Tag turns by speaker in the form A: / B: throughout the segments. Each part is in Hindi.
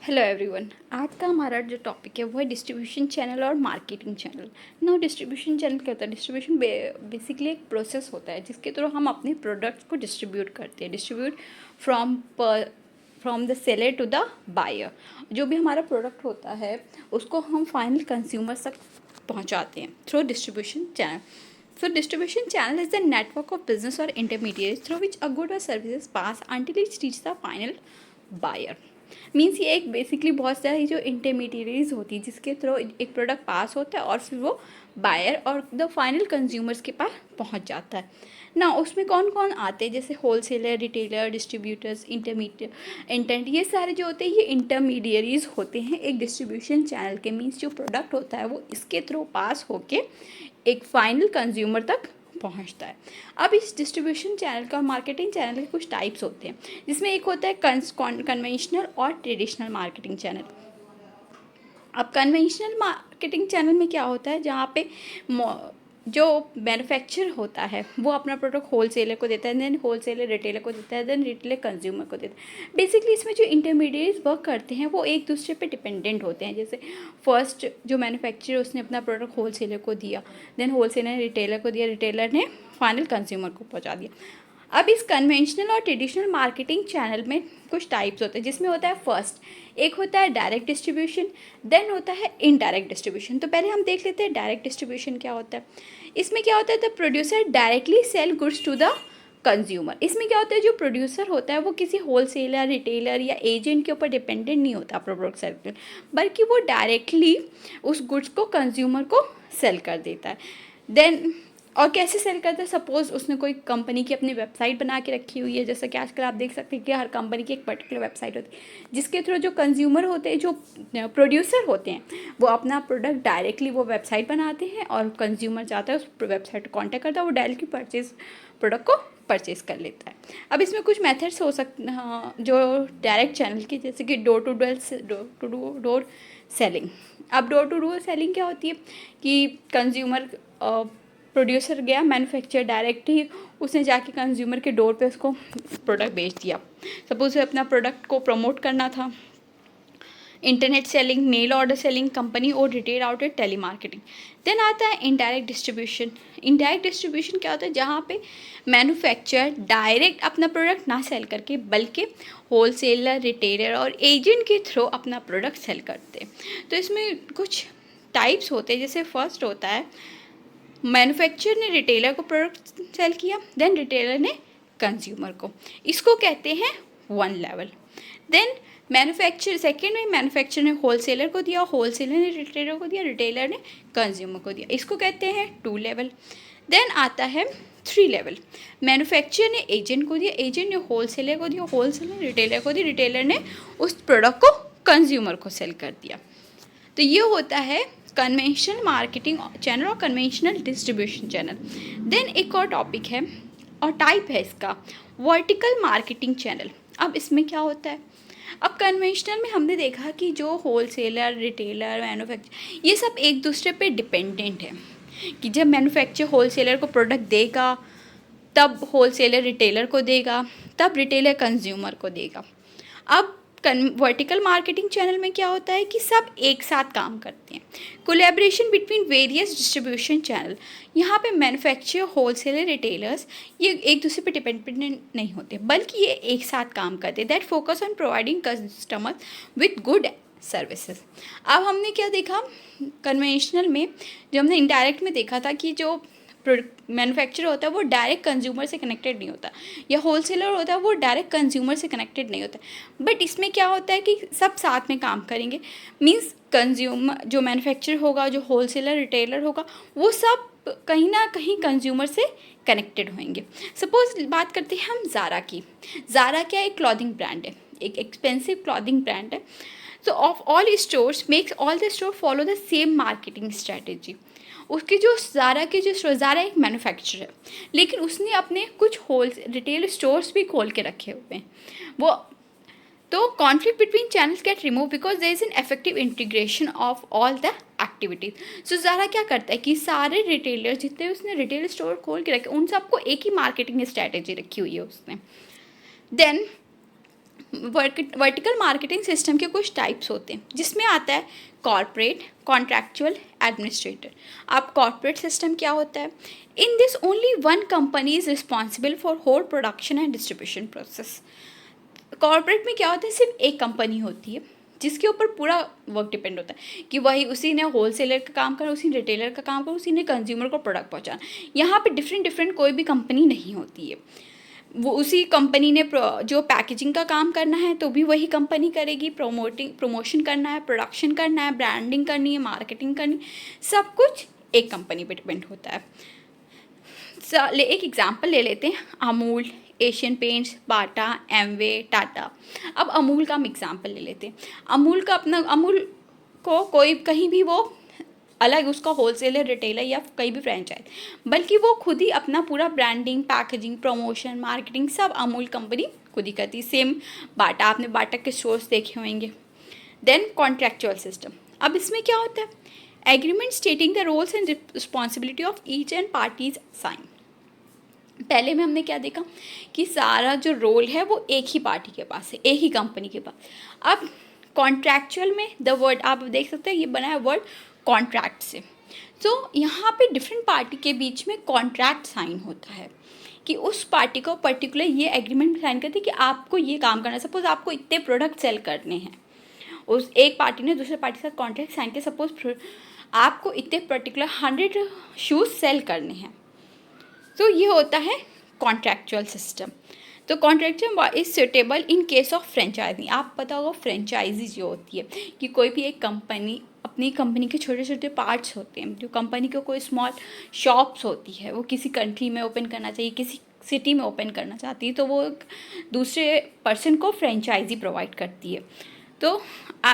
A: Hello everyone. आज का हमारा जो टॉपिक है वो है डिस्ट्रीब्यूशन चैनल और marketing channel. Now distribution channel क्या होता है? डिस्ट्रीब्यूशन बेसिकली एक प्रोसेस होता है जिसके थ्रू हम अपने प्रोडक्ट्स को डिस्ट्रीब्यूट करते हैं। Distribute from from the seller to the buyer. जो भी हमारा प्रोडक्ट होता है उसको हम फाइनल कंज्यूमर्स तक पहुंचाते हैं through distribution channel. So distribution channel is the network of business or intermediaries through which a good or services pass until it reaches the final buyer. Means ये एक बेसिकली बहुत सारी जो इंटरमीडिएटरीज होती है जिसके थ्रू एक प्रोडक्ट पास होता है और फिर वो बायर और द फाइनल कंज्यूमर्स के पास पहुंच जाता है ना. उसमें कौन कौन आते हैं? जैसे होलसेलर, रिटेलर, डिस्ट्रीब्यूटर्स, इंटरमीडिएट, ये सारे जो होते हैं ये इंटरमीडियरीज होते हैं एक डिस्ट्रीब्यूशन चैनल के. मीन्स जो प्रोडक्ट होता है वो इसके थ्रू पास होके एक फाइनल कंज्यूमर तक पहुंचता है. अब इस डिस्ट्रीब्यूशन चैनल का और मार्केटिंग चैनल के कुछ टाइप्स होते हैं जिसमें एक होता है कन्वेंशनल और ट्रेडिशनल मार्केटिंग चैनल. अब कन्वेंशनल मार्केटिंग चैनल में क्या होता है? जहाँ पे जो मैन्युफैक्चर होता है वो अपना प्रोडक्ट होलसेलर को देता है, देन होलसेलर रिटेलर को देता है, देन रिटेलर कंज्यूमर को देता है. बेसिकली इसमें जो इंटरमीडिएट्स वर्क करते हैं वो एक दूसरे पे डिपेंडेंट होते हैं. जैसे फर्स्ट जो मैन्युफैक्चरर उसने अपना प्रोडक्ट होलसेलर को दिया, देन होलसेलर ने रिटेलर को दिया, रिटेलर ने फाइनल कंज्यूमर को पहुँचा दिया. अब इस कन्वेंशनल और ट्रेडिशनल मार्केटिंग चैनल में कुछ टाइप्स होते हैं जिसमें होता है फर्स्ट एक होता है डायरेक्ट डिस्ट्रीब्यूशन, देन होता है इनडायरेक्ट डिस्ट्रीब्यूशन. तो पहले हम देख लेते हैं डायरेक्ट डिस्ट्रीब्यूशन क्या होता है. इसमें क्या होता है? The producer directly sell goods to the consumer. इसमें क्या होता है? जो प्रोड्यूसर होता है वो किसी होलसेलर, रिटेलर या एजेंट के ऊपर डिपेंडेंट नहीं होता प्रोडक्ट सेल कर, बल्कि वो डायरेक्टली उस गुड्स को कंज्यूमर को सेल कर देता है. देन और कैसे सेल करता है? सपोज उसने कोई कंपनी की अपनी वेबसाइट बना के रखी हुई है, जैसा कि आजकल आप देख सकते हैं कि हर कंपनी की एक पर्टिकुलर वेबसाइट होती है जिसके थ्रू जो कंज्यूमर होते हैं, जो प्रोड्यूसर होते हैं, वो अपना प्रोडक्ट डायरेक्टली वो वेबसाइट बनाते हैं और कंज्यूमर जाता है उस वेबसाइट को कॉन्टैक्ट करता है, वो डायरेक्टली प्रोडक्ट को परचेज कर लेता है. अब इसमें कुछ मेथड्स हो सकते हैं जो डायरेक्ट चैनल के, जैसे कि डोर टू डोर सेलिंग. अब डोर टू डोर सेलिंग क्या होती है कि कंज्यूमर प्रोड्यूसर गया, मैन्युफैक्चर डायरेक्ट ही उसने जाके कंज्यूमर के डोर पे उसको प्रोडक्ट बेच दिया. सपोज उसे अपना प्रोडक्ट को प्रमोट करना था. Internet selling, mail order selling, company और retail outlet, telemarketing. Then आता है इनडायरेक्ट डिस्ट्रीब्यूशन. इनडायरेक्ट डिस्ट्रीब्यूशन क्या होता है? जहाँ पे मैन्युफैक्चर डायरेक्ट अपना प्रोडक्ट ना सेल करके बल्कि होलसेलर, रिटेलर और एजेंट के थ्रू अपना प्रोडक्ट सेल करते हैं. तो इसमें कुछ टाइप्स होते हैं. जैसे फर्स्ट होता है मैन्युफैक्चरर ने रिटेलर को प्रोडक्ट सेल किया, देन रिटेलर ने कंज्यूमर को. इसको कहते हैं वन लेवल. देन सेकेंड में मैन्युफैक्चरर ने होलसेलर को दिया, होलसेलर ने रिटेलर को दिया, रिटेलर ने कंज्यूमर को दिया. इसको कहते हैं टू लेवल. देन आता है थ्री लेवल. मैन्युफैक्चरर ने एजेंट को दिया, एजेंट ने होलसेलर को दिया, होलसेलर ने रिटेलर को दिया, रिटेलर ने उस प्रोडक्ट को कंज्यूमर को सेल कर दिया. तो ये होता है कन्वेंशनल मार्केटिंग चैनल और कन्वेंशनल डिस्ट्रीब्यूशन चैनल. देन एक और टॉपिक है और टाइप है इसका वर्टिकल मार्केटिंग चैनल. अब इसमें क्या होता है? अब कन्वेंशनल में हमने देखा कि जो होलसेलर, रिटेलर, मैन्युफैक्चर, ये सब एक दूसरे पे डिपेंडेंट है कि जब मैन्युफैक्चर होलसेलर को प्रोडक्ट देगा तब होलसेलर रिटेलर को देगा, तब रिटेलर कंज्यूमर को देगा. अब वर्टिकल मार्केटिंग चैनल में क्या होता है कि सब एक साथ काम करते हैं. Collaboration between various distribution channel. यहाँ पे मैन्युफैक्चर, होलसेलर, रिटेलर्स ये एक दूसरे पे डिपेंडेंट नहीं होते बल्कि ये एक साथ काम करते हैं. That focus on providing customer with good services. अब हमने क्या देखा कन्वेंशनल में? जो हमने इनडायरेक्ट में देखा था कि जो मैन्युफैक्चर होता है वो डायरेक्ट कंज्यूमर से कनेक्टेड नहीं होता, या होलसेलर होता है वो डायरेक्ट कंज्यूमर से कनेक्टेड नहीं होता. बट इसमें क्या होता है कि सब साथ में काम करेंगे. मींस कंज्यूमर, जो मैन्युफैक्चर होगा, जो होलसेलर, रिटेलर होगा, वो सब कहीं ना कहीं कंज्यूमर से कनेक्टेड होंगे. सपोज बात करते हैं हम ज़ारा की. ज़ारा क्या एक क्लॉथिंग ब्रांड है, एक एक्सपेंसिव क्लॉथिंग ब्रांड है. So of all stores makes all the store follow the same marketing strategy. उसके जो ज़ारा एक मैन्युफैक्चरर है लेकिन उसने अपने कुछ होल रिटेल स्टोर्स भी खोल के रखे हुए हैं. वो तो conflict between channels get remove because there is an effective integration of all the activities. So Zara क्या करता है कि सारे रिटेलर जितने उसने रिटेल स्टोर खोल के रखे उन सबको एक ही मार्केटिंग स्ट्रैटेजी रखी हुई है उसने. देन वर्टिकल मार्केटिंग सिस्टम के कुछ टाइप्स होते हैं, जिसमें आता है कॉर्पोरेट, कॉन्ट्रैक्चुअल, एडमिनिस्ट्रेटर। अब कॉर्पोरेट सिस्टम क्या होता है? In this only one company is responsible for whole production and distribution process. Corporate में क्या होता है, सिर्फ एक कंपनी होती है जिसके ऊपर पूरा वर्क डिपेंड होता है कि वही उसी ने होलसेलर का काम करा, उसी ने रिटेलर का काम करा, उसी ने कंज्यूमर को प्रोडक्ट पहुंचाना। यहाँ पे डिफरेंट कोई भी कंपनी नहीं होती है। वो उसी कंपनी ने जो पैकेजिंग का काम करना है तो भी वही कंपनी करेगी, प्रमोशन करना है, प्रोडक्शन करना है, ब्रांडिंग करनी है, मार्केटिंग करनी, सब कुछ एक कंपनी पे डिपेंड होता है। एक एग्जांपल ले लेते हैं, अमूल, एशियन पेंट्स, बाटा, एमवे, टाटा। अब अमूल का हम एग्जांपल ले लेते हैं। अमूल को कोई कहीं भी वो अलग उसका होलसेलर, रिटेलर या कहीं भी फ्रेंचाइज, बल्कि वो खुद ही अपना पूरा ब्रांडिंग, पैकेजिंग, प्रमोशन, मार्केटिंग सब अमूल कंपनी खुद ही करती। सेम बाटा, आपने बाटा के स्टोर्स देखे होंगे। Then contractual system. अब इसमें क्या होता है? Agreement stating the roles and responsibility of each and parties sign. पहले में हमने क्या देखा कि सारा जो रोल है वो एक ही पार्टी के पास है, एक ही कंपनी के पास। अब कॉन्ट्रैक्चुअल में द वर्ड आप देख सकते हैं, ये बना है वर्ड कॉन्ट्रैक्ट से। तो यहाँ पे डिफरेंट पार्टी के बीच में कॉन्ट्रैक्ट साइन होता है कि उस पार्टी को पर्टिकुलर ये एग्रीमेंट साइन करती है कि आपको ये काम करना है। सपोज आपको इतने प्रोडक्ट सेल करने हैं, उस एक पार्टी ने दूसरे पार्टी के साथ कॉन्ट्रैक्ट साइन किया, सपोज आपको इतने पर्टिकुलर 100 शूज़ सेल करने हैं, तो ये होता है कॉन्ट्रैक्चुअल सिस्टम। तो contractual is suitable in case of franchisee. आप पता होगा फ्रेंचाइजी जो होती है कि कोई भी एक कंपनी, अपनी कंपनी के छोटे छोटे पार्ट्स होते हैं, जो कंपनी को कोई स्मॉल शॉप्स होती है, वो किसी कंट्री में ओपन करना चाहिए, किसी सिटी में ओपन करना चाहती है, तो वो दूसरे पर्सन को फ्रेंचाइजी प्रोवाइड करती है। तो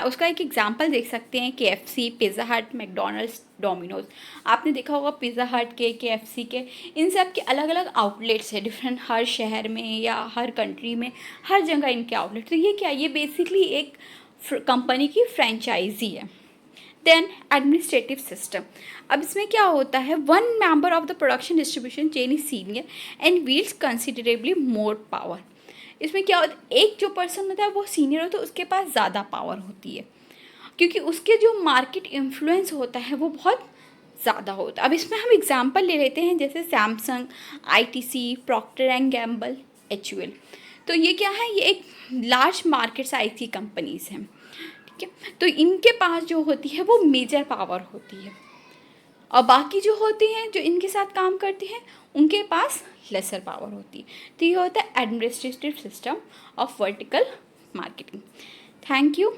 A: उसका एक एग्जांपल देख सकते हैं, KFC, पिज़्ज़ा हट, मैकडोनल्ड्स, डोमिनोज। आपने देखा होगा पिज़्ज़ा हट के, KFC के, इन सब के अलग अलग आउटलेट्स हैं डिफरेंट, हर शहर में या हर कंट्री में, हर जगह इनके आउटलेट। तो ये क्या, ये बेसिकली एक कंपनी की फ्रेंचाइजी है। Then administrative system. अब इसमें क्या होता है, one member of the production distribution chain is senior and wields considerably more power. इसमें क्या होता है, एक जो पर्सन होता है वो सीनियर होता है, उसके पास ज़्यादा पावर होती है क्योंकि उसके जो मार्केट इन्फ्लुएंस होता है वो बहुत ज़्यादा होता है। अब इसमें हम एग्जांपल ले लेते हैं, जैसे Samsung, ITC, Procter and Gamble, HUL। तो ये क्या है, ये एक लार्ज मार्केट साइज की कंपनीज हैं, ठीक है। तो इनके पास जो होती है वो मेजर पावर होती है, और बाकी जो होती हैं जो इनके साथ काम करती हैं उनके पास लेसर पावर होती है। तो ये होता है administrative system of vertical marketing. Thank you.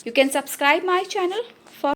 A: You can subscribe my channel